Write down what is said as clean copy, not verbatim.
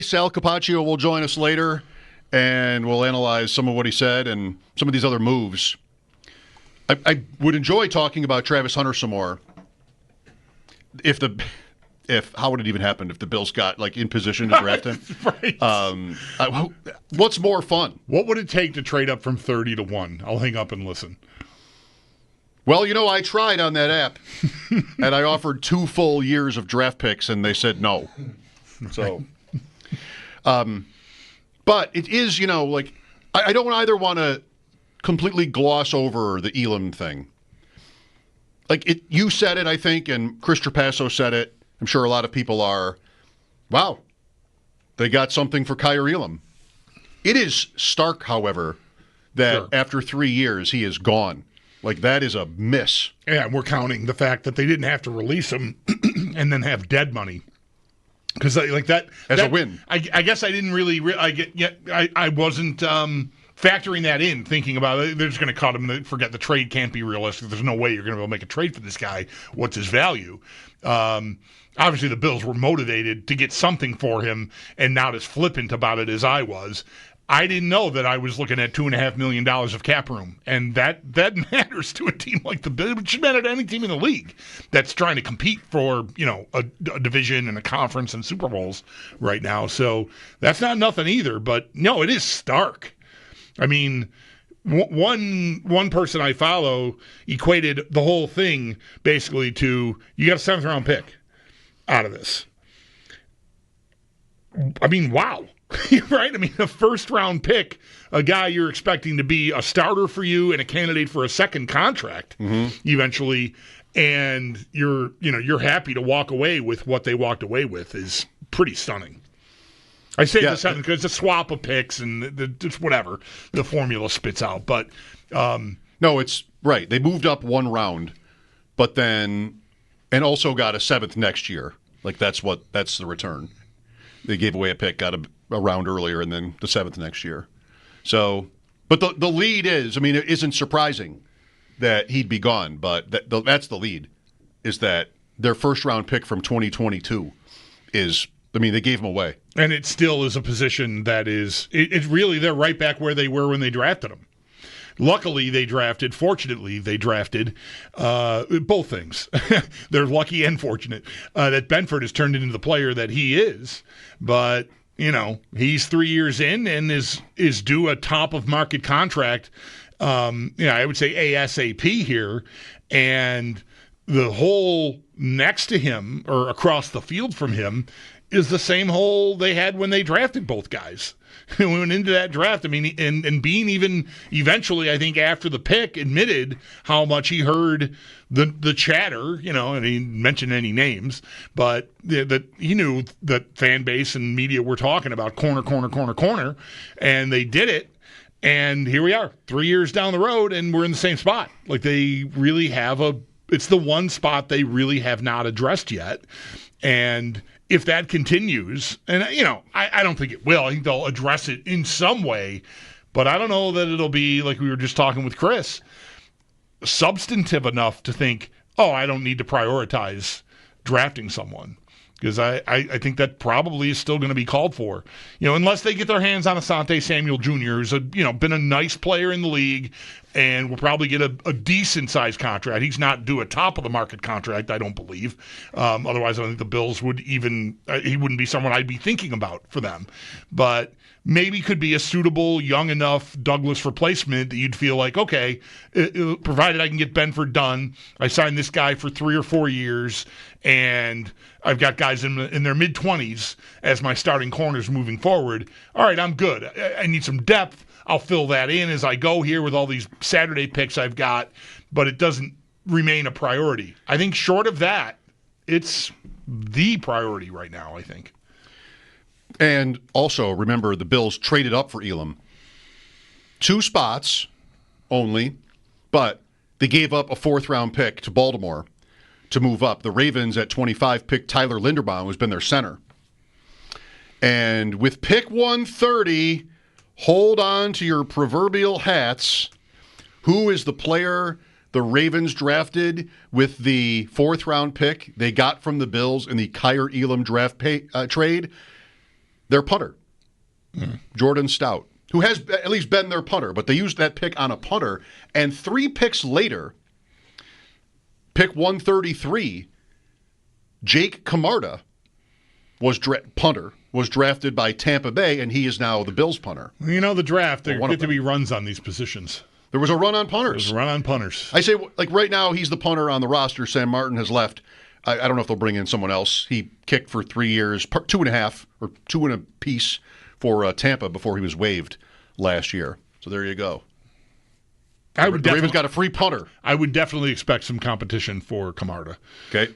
Sal Capaccio will join us later, and we'll analyze some of what he said and some of these other moves. I would enjoy talking about Travis Hunter some more. How would it even happen if the Bills got in position to draft him? Right. What's more fun? What would it take to trade up from 30 to 1? I'll hang up and listen. Well, I tried on that app, and I offered 2 full years of draft picks, and they said no. So, but it is, I don't either want to completely gloss over the Elam thing. You said it, I think, and Chris Trapasso said it. I'm sure a lot of people are, wow, they got something for Kaiir Elam. It is stark, however, that after 3 years, he is gone. That is a miss. Yeah, we're counting the fact that they didn't have to release him and then have dead money. Because that as a win. I guess I didn't really I wasn't factoring that in, thinking about it. They're just going to cut him. Forget the trade can't be realistic. There's no way you're going to be able to make a trade for this guy. What's his value? Obviously, the Bills were motivated to get something for him and not as flippant about it as I was. I didn't know that I was looking at $2.5 million of cap room, and that matters to a team like the Bills. It should matter to any team in the league that's trying to compete for a division and a conference and Super Bowls right now. So that's not nothing either. But no, it is stark. I mean, one person I follow equated the whole thing basically to you got a 7th round pick out of this. I mean, wow. Right? I mean, a 1st round pick, a guy you're expecting to be a starter for you and a candidate for a second contract eventually, and you're happy to walk away with what they walked away with is pretty stunning. I say the 7th because it's a swap of picks and it's whatever the formula spits out. But no, it's right. They moved up 1 round, but then and also got a 7th next year. That's the return. They gave away a pick, got a round earlier, and then the 7th next year. So, but the lead is, it isn't surprising that he'd be gone, but that's the lead, is that their 1st round pick from 2022 is, they gave him away. And it still is a position that is, it's really, they're right back where they were when they drafted him. Fortunately, they drafted both things. They're lucky and fortunate that Benford has turned into the player that he is. But, he's 3 years in and is due a top-of-market contract, I would say ASAP here. And the hole next to him or across the field from him is the same hole they had when they drafted both guys. We went into that draft, and Bean even eventually, I think, after the pick, admitted how much he heard the chatter, and he didn't mention any names, but that he knew that fan base and media were talking about corner, and they did it, and here we are, 3 years down the road, and we're in the same spot. They really have it's the one spot they really have not addressed yet, and if that continues, and I don't think it will. I think they'll address it in some way, but I don't know that it'll be, like we were just talking with Chris, substantive enough to think, I don't need to prioritize drafting someone. Because I think that probably is still going to be called for. Unless they get their hands on Asante Samuel Jr., who's been a nice player in the league and will probably get a decent-sized contract. He's not due a top-of-the-market contract, I don't believe. Otherwise, I don't think the Bills would he wouldn't be someone I'd be thinking about for them. But maybe could be a suitable, young enough Douglas replacement that you'd feel like, okay, provided I can get Benford done, I signed this guy for 3 or 4 years, and I've got guys in their mid-20s as my starting corners moving forward. All right, I'm good. I need some depth. I'll fill that in as I go here with all these Saturday picks I've got, but it doesn't remain a priority. I think short of that, it's the priority right now, I think. And also, remember, the Bills traded up for Elam. 2 spots only, but they gave up a 4th round pick to Baltimore to move up. The Ravens at 25 picked Tyler Linderbaum, who's been their center. And with pick 130, hold on to your proverbial hats. Who is the player the Ravens drafted with the 4th round pick they got from the Bills in the Kaiir Elam draft trade? their punter, Jordan Stout, who has at least been their punter, but they used that pick on a punter. And 3 picks later, pick 133, Jake Camarda was drafted by Tampa Bay, and he is now the Bills punter. The draft, there get to be runs on these positions. There was a run on punters. There's a run on punters. I say, right now, he's the punter on the roster. Sam Martin has left. I don't know if they'll bring in someone else. He kicked for 3 years, 2.5 or 2 and a piece for Tampa before he was waived last year. So there you go. The Ravens got a free punter. I would definitely expect some competition for Camarda. Okay.